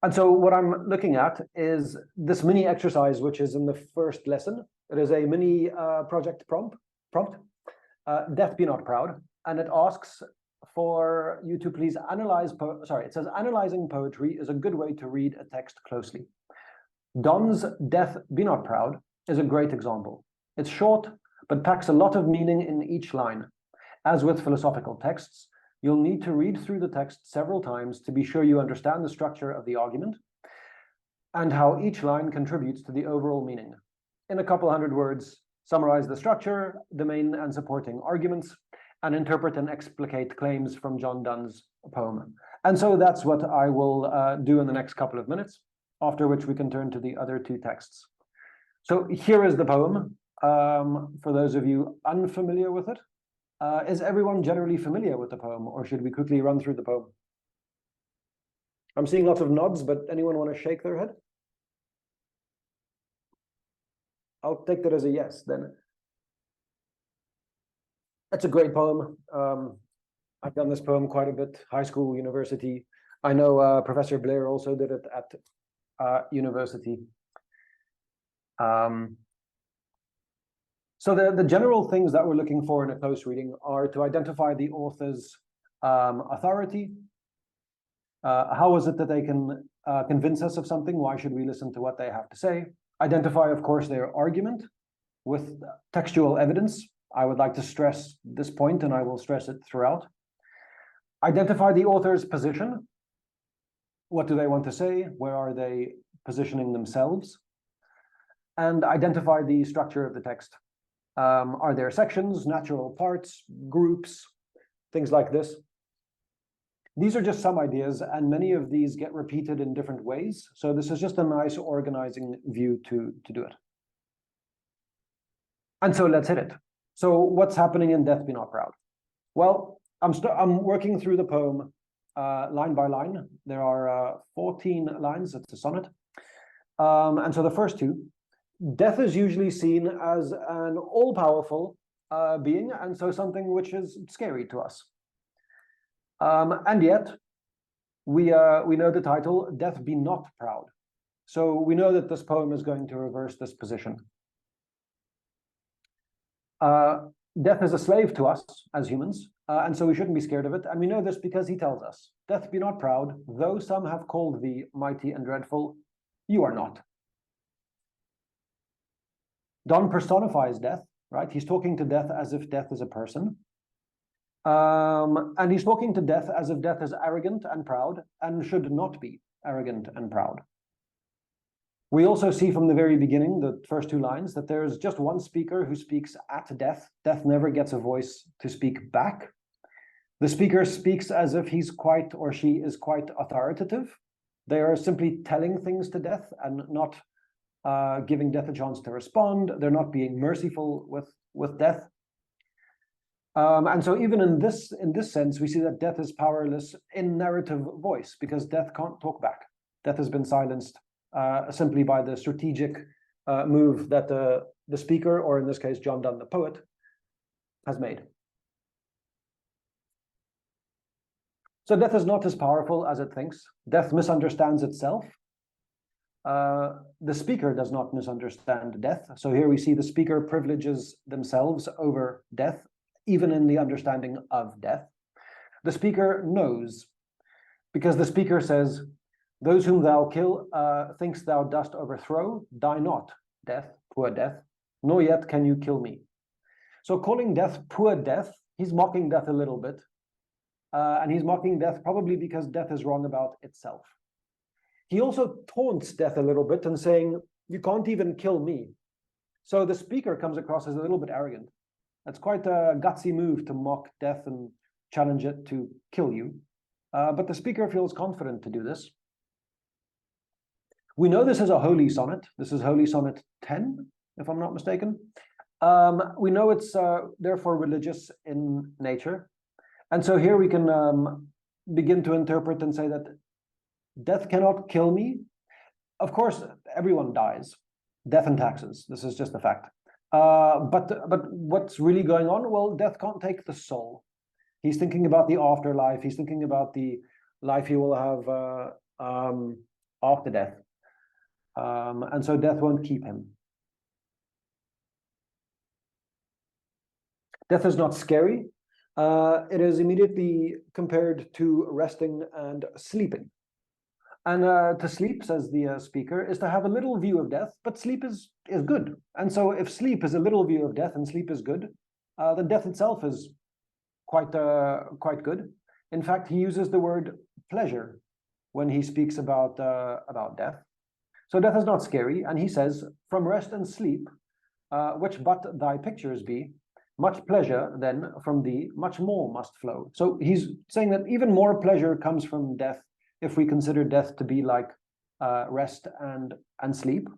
And so what I'm looking at is this mini exercise, which is in the first lesson. It is a mini project prompt, Death Be Not Proud. And it asks for you to please analyze, it says analyzing poetry is a good way to read a text closely. Donne's Death Be Not Proud is a great example. It's short, but packs a lot of meaning in each line. As with philosophical texts, you'll need to read through the text several times to be sure you understand the structure of the argument and how each line contributes to the overall meaning. In a couple hundred words, summarize the structure, the main and supporting arguments, and interpret and explicate claims from John Donne's poem. And so that's what I will do in the next couple of minutes, after which we can turn to the other two texts. So here is the poem. For those of you unfamiliar with it, is everyone generally familiar with the poem, or should we quickly run through the poem? I'm seeing lots of nods, but anyone want to shake their head? I'll take that as a yes, then. It's a great poem. I've done this poem quite a bit, high school, university. I know Professor Blair also did it at university. So the general things that we're looking for in a close reading are to identify the author's authority. How is it that they can convince us of something? Why should we listen to what they have to say? Identify, of course, their argument with textual evidence. I would like to stress this point, and I will stress it throughout. Identify the author's position. What do they want to say? Where are they positioning themselves? And identify the structure of the text. Are there sections, natural parts, groups, things like this? These are just some ideas, and many of these get repeated in different ways. So this is just a nice organizing view to do it. And so let's hit it. So what's happening in Death Be Not Proud? Well, I'm working through the poem line by line. There are 14 lines. It's a sonnet. And so the first two, death is usually seen as an all-powerful being, and so something which is scary to us. And yet, we know the title, Death Be Not Proud. So we know that this poem is going to reverse this position. Death is a slave to us as humans, and so we shouldn't be scared of it. And we know this because he tells us, Death be not proud, though some have called thee mighty and dreadful, you are not. Donne personifies death, right? He's talking to death as if death is a person. And he's talking to death as if death is arrogant and proud and should not be arrogant and proud. We also see from the very beginning, the first two lines, that there's just one speaker who speaks at death. Death never gets a voice to speak back. The speaker speaks as if he's quite or she is quite authoritative. They are simply telling things to death and not giving death a chance to respond. They're not being merciful with death. And so even in this sense, we see that death is powerless in narrative voice because death can't talk back. Death has been silenced simply by the strategic move that the speaker, or in this case, John Donne, the poet, has made. So death is not as powerful as it thinks. Death misunderstands itself. The speaker does not misunderstand death. So here we see the speaker privileges themselves over death, even in the understanding of death. The speaker knows, because the speaker says, those whom thou kill, thinkst thou dost overthrow, die not, death, poor death, nor yet can you kill me. So calling death poor death, he's mocking death a little bit. And he's mocking death probably because death is wrong about itself. He also taunts death a little bit and saying, you can't even kill me. So the speaker comes across as a little bit arrogant. That's quite a gutsy move to mock death and challenge it to kill you. But the speaker feels confident to do this. We know this is a holy sonnet. This is Holy Sonnet 10, if I'm not mistaken. We know it's therefore religious in nature. And so here we can begin to interpret and say that death cannot kill me. Of course, everyone dies. Death and taxes. This is just a fact. But what's really going on? Well, death can't take the soul. He's thinking about the afterlife. He's thinking about the life he will have after death. And so death won't keep him. Death is not scary. It is immediately compared to resting and sleeping. And to sleep, says the speaker, is to have a little view of death, but sleep is good. And so if sleep is a little view of death and sleep is good, then death itself is quite good. In fact, he uses the word pleasure when he speaks about death. So death is not scary, and he says, from rest and sleep, which but thy pictures be, much pleasure then from thee, much more must flow. So he's saying that even more pleasure comes from death if we consider death to be like rest and sleep.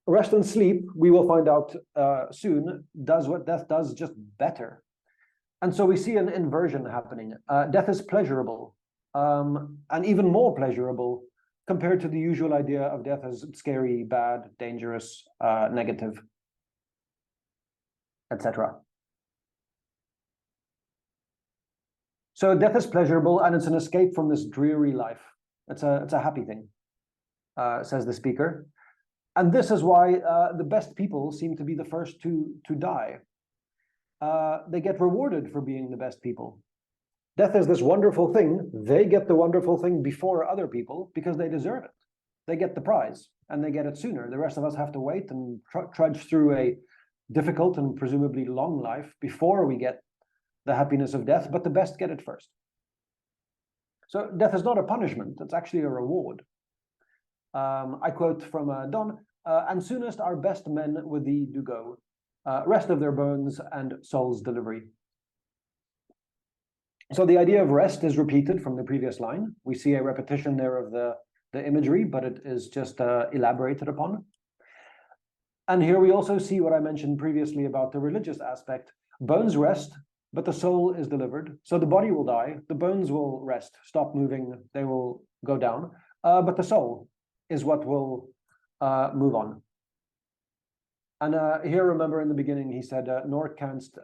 Rest and sleep, we will find out soon, does what death does, just better. And so we see an inversion happening. Death is pleasurable, and even more pleasurable compared to the usual idea of death as scary, bad, dangerous, negative, etc. So death is pleasurable, and it's an escape from this dreary life. It's a happy thing, says the speaker. And this is why the best people seem to be the first to die. They get rewarded for being the best people. Death is this wonderful thing. They get the wonderful thing before other people because they deserve it. They get the prize, and they get it sooner. The rest of us have to wait and trudge through a difficult and presumably long life before we get the happiness of death, but the best get it first. So death is not a punishment, it's actually a reward. I quote from Donne, and soonest our best men with thee do go, rest of their bones and soul's delivery. So the idea of rest is repeated from the previous line. We see a repetition there of the imagery, but it is just elaborated upon. And here we also see what I mentioned previously about the religious aspect. Bones rest, but the soul is delivered. So the body will die, the bones will rest, stop moving, they will go down, but the soul is what will move on. And here, remember in the beginning, he said, nor canst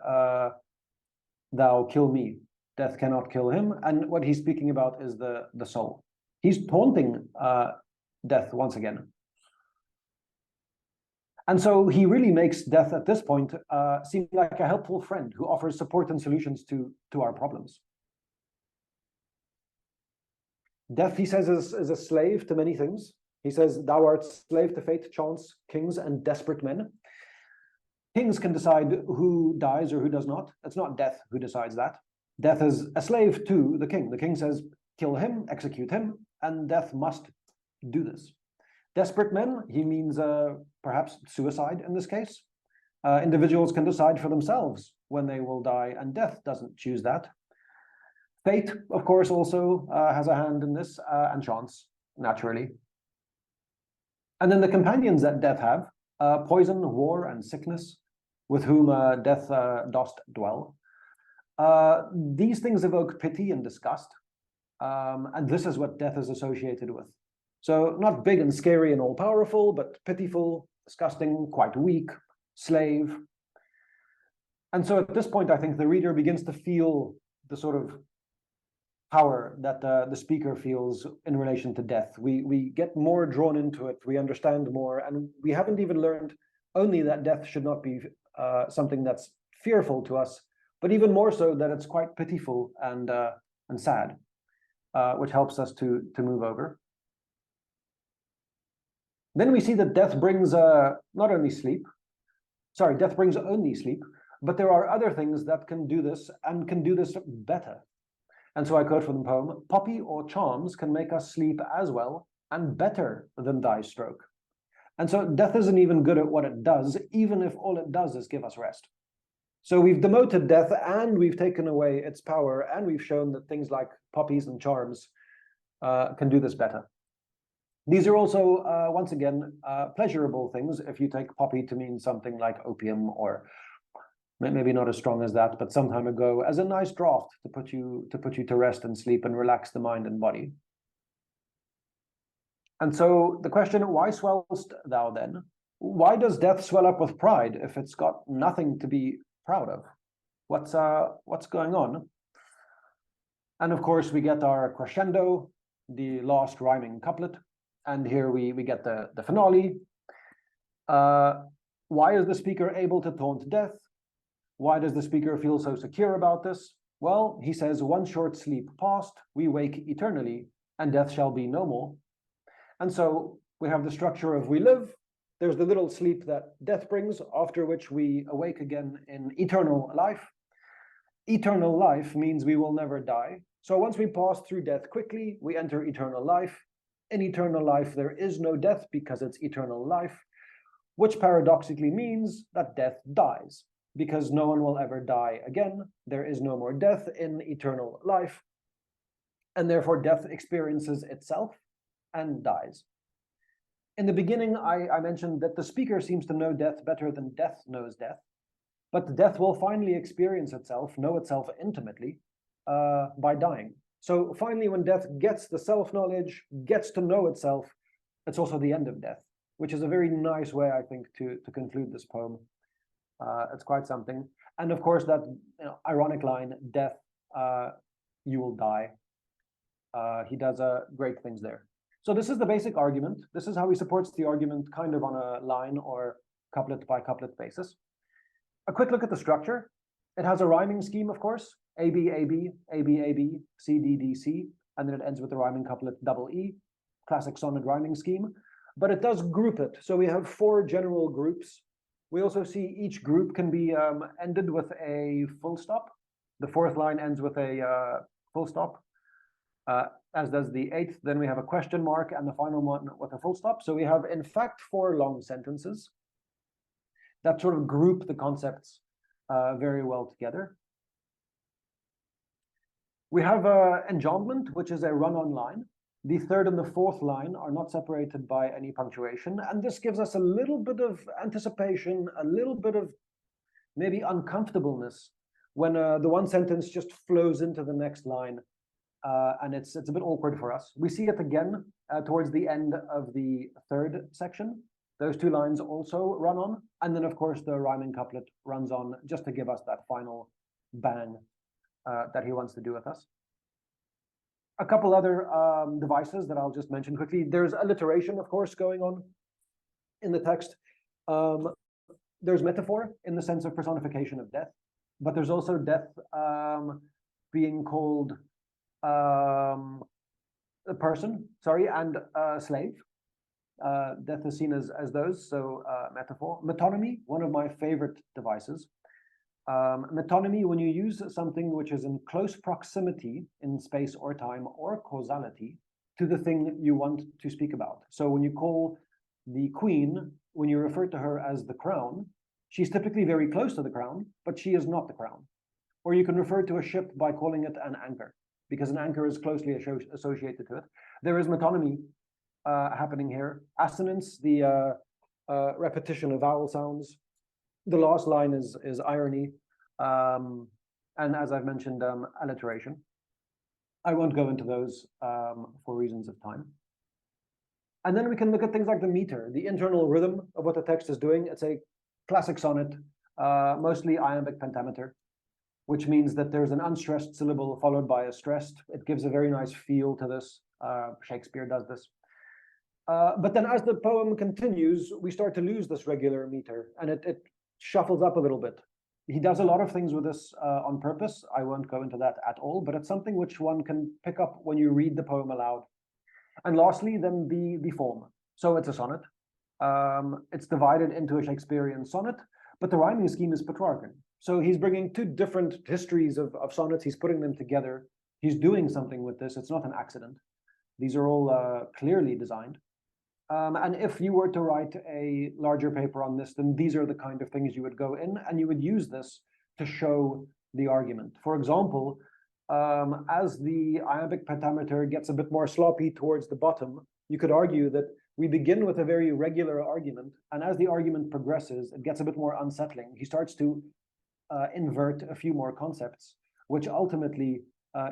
thou kill me. Death cannot kill him. And what he's speaking about is the soul. He's taunting death once again. And so he really makes death at this point seem like a helpful friend who offers support and solutions to our problems. Death, he says, is a slave to many things. He says, thou art slave to fate, chance, kings, and desperate men. Kings can decide who dies or who does not. It's not death who decides that. Death is a slave to the king. The king says, kill him, execute him, and death must do this. Desperate men, he means perhaps suicide in this case. Individuals can decide for themselves when they will die, and death doesn't choose that. Fate, of course, also has a hand in this, and chance, naturally. And then the companions that death have, poison, war, and sickness, with whom death dost dwell. These things evoke pity and disgust, and this is what death is associated with. So not big and scary and all-powerful, but pitiful, disgusting, quite weak, slave. And so at this point, I think the reader begins to feel the sort of power that the speaker feels in relation to death. We get more drawn into it, we understand more, and we haven't even learned only that death should not be something that's fearful to us, but even more so that it's quite pitiful and sad, which helps us to move over. Then we see that death brings not only sleep, death brings only sleep, but there are other things that can do this and can do this better. And so I quote from the poem, poppy or charms can make us sleep as well and better than thy stroke. And so death isn't even good at what it does, even if all it does is give us rest. So we've demoted death and we've taken away its power, and we've shown that things like poppies and charms can do this better. These are also, once again, pleasurable things if you take poppy to mean something like opium, or maybe not as strong as that, but some time ago, as a nice draught to put you to rest and sleep and relax the mind and body. And so the question, why swellest thou then? Why does death swell up with pride if it's got nothing to be proud of? What's going on? And of course, we get our crescendo the last rhyming couplet. And here we get the finale. Why is the speaker able to taunt death? Why does the speaker feel so secure about this? Well, he says, one short sleep past, we wake eternally, and death shall be no more. And so we have the structure of we live, there's the little sleep that death brings, after which we awake again in eternal life. Eternal life means we will never die. So once we pass through death quickly, we enter eternal life. In eternal life, there is no death because it's eternal life, which paradoxically means that death dies, because no one will ever die again. There is no more death in eternal life, and therefore death experiences itself and dies. In the beginning, I mentioned that the speaker seems to know death better than death knows death, but death will finally experience itself, know itself intimately, by dying. So finally, when death gets the self-knowledge, gets to know itself, it's also the end of death, which is a very nice way, I think, to conclude this poem. It's quite something. And of course, that ironic line, death, you will die. He does great things there. So this is the basic argument. This is how he supports the argument kind of on a line or couplet by couplet basis. A quick look at the structure. It has a rhyming scheme, of course, A, B, A, B, A, B, A, B, C, D, D, C, and then it ends with the rhyming couplet double E, classic sonnet rhyming scheme. But it does group it. So we have 4 general groups. We also see each group can be ended with a full stop. The 4th line ends with a full stop, as does the 8th. Then we have a question mark and the final one with a full stop. So we have, in fact, 4 long sentences that sort of group the concepts very well together. We have enjambment, which is a run-on line. The 3rd and the 4th line are not separated by any punctuation, and this gives us a little bit of anticipation, a little bit of maybe uncomfortableness when the one sentence just flows into the next line, and it's a bit awkward for us. We see it again towards the end of the 3rd section. Those 2 lines also run on, and then of course the rhyming couplet runs on just to give us that final bang that he wants to do with us. A couple other devices that I'll just mention quickly. There's alliteration, of course, going on in the text. There's metaphor in the sense of personification of death, but there's also death being called a person, sorry, and slave. Death is seen as those, so metaphor. Metonymy, one of my favorite devices. Metonymy, when you use something which is in close proximity in space or time or causality to the thing you want to speak about. So when you call the queen, when you refer to her as the crown, she's typically very close to the crown, but she is not the crown. Or you can refer to a ship by calling it an anchor, because an anchor is closely associated to it. There is metonymy happening here. Assonance, the repetition of vowel sounds. The last line is irony, and as I've mentioned, alliteration. I won't go into those for reasons of time. And then we can look at things like the meter, the internal rhythm of what the text is doing. It's a classic sonnet, mostly iambic pentameter, which means that there's an unstressed syllable followed by a stressed. It gives a very nice feel to this. Shakespeare does this. But then as the poem continues, we start to lose this regular meter, and it shuffles up a little bit. He does a lot of things with this on purpose. I won't go into that at all, but it's something which one can pick up when you read the poem aloud. And lastly, then the form. So it's a sonnet. It's divided into a Shakespearean sonnet, but the rhyming scheme is Petrarchan. So he's bringing 2 different histories of sonnets. He's putting them together. He's doing something with this. It's not an accident. These are all clearly designed. And if you were to write a larger paper on this, then these are the kind of things you would go in, and you would use this to show the argument. For example, as the iambic pentameter gets a bit more sloppy towards the bottom, you could argue that we begin with a very regular argument, and as the argument progresses, it gets a bit more unsettling. He starts to invert a few more concepts, which ultimately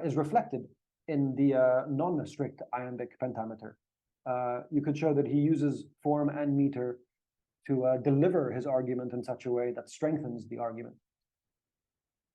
is reflected in the non-strict iambic pentameter. You could show that he uses form and meter to deliver his argument in such a way that strengthens the argument.